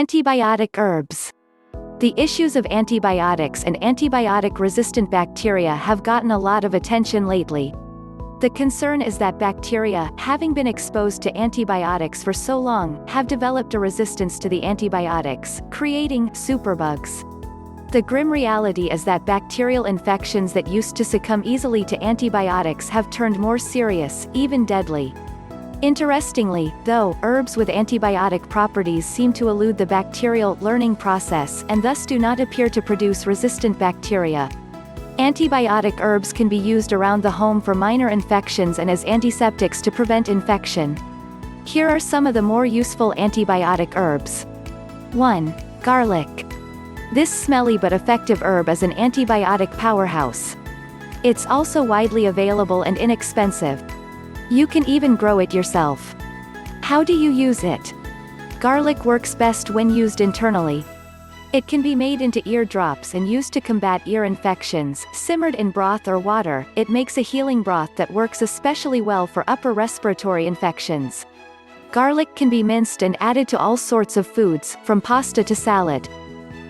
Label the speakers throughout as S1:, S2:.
S1: Antibiotic herbs. The issues of antibiotics and antibiotic-resistant bacteria have gotten a lot of attention lately. The concern is that bacteria, having been exposed to antibiotics for so long, have developed a resistance to the antibiotics, creating superbugs. The grim reality is that bacterial infections that used to succumb easily to antibiotics have turned more serious, even deadly. Interestingly, though, herbs with antibiotic properties seem to elude the bacterial learning process and thus do not appear to produce resistant bacteria. Antibiotic herbs can be used around the home for minor infections and as antiseptics to prevent infection. Here are some of the more useful antibiotic herbs. 1. Garlic. This smelly but effective herb is an antibiotic powerhouse. It's also widely available and inexpensive. You can even grow it yourself. How do you use it? Garlic works best when used internally. It can be made into ear drops and used to combat ear infections. Simmered in broth or water, it makes a healing broth that works especially well for upper respiratory infections. Garlic can be minced and added to all sorts of foods, from pasta to salad.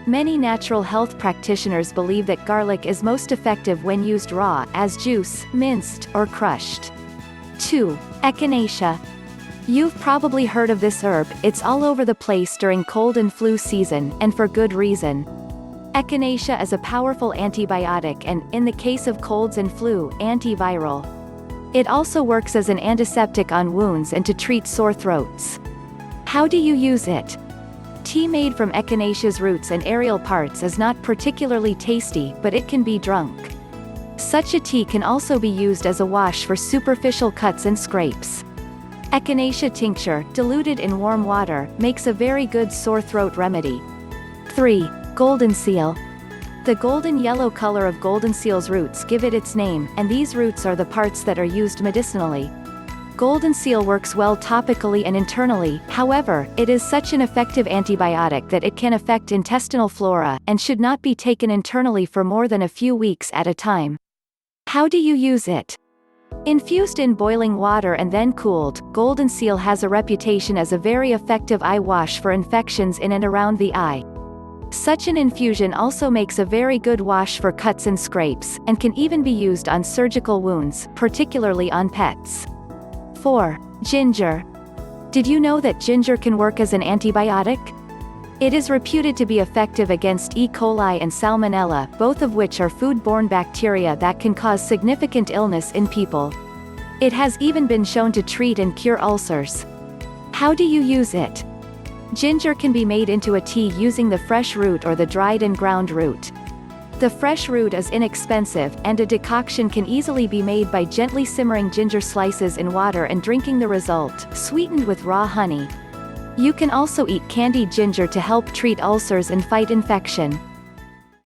S1: Many natural health practitioners believe that garlic is most effective when used raw, as juice, minced, or crushed. 2. Echinacea. You've probably heard of this herb. It's all over the place during cold and flu season, and for good reason. Echinacea is a powerful antibiotic and, in the case of colds and flu, antiviral. It also works as an antiseptic on wounds and to treat sore throats. How do you use it? Tea made from echinacea's roots and aerial parts is not particularly tasty, but it can be drunk. Such a tea can also be used as a wash for superficial cuts and scrapes. Echinacea tincture, diluted in warm water, makes a very good sore throat remedy. 3. Golden seal. The golden yellow color of golden seal's roots give it its name, and these roots are the parts that are used medicinally. Golden seal works well topically and internally, however, it is such an effective antibiotic that it can affect intestinal flora, and should not be taken internally for more than a few weeks at a time. How do you use it? Infused in boiling water and then cooled, golden seal has a reputation as a very effective eye wash for infections in and around the eye. Such an infusion also makes a very good wash for cuts and scrapes, and can even be used on surgical wounds, particularly on pets. 4. Ginger. Did you know that ginger can work as an antibiotic? It is reputed to be effective against E. coli and Salmonella, both of which are food-borne bacteria that can cause significant illness in people. It has even been shown to treat and cure ulcers. How do you use it? Ginger can be made into a tea using the fresh root or the dried and ground root. The fresh root is inexpensive, and a decoction can easily be made by gently simmering ginger slices in water and drinking the result, sweetened with raw honey. You can also eat candied ginger to help treat ulcers and fight infection.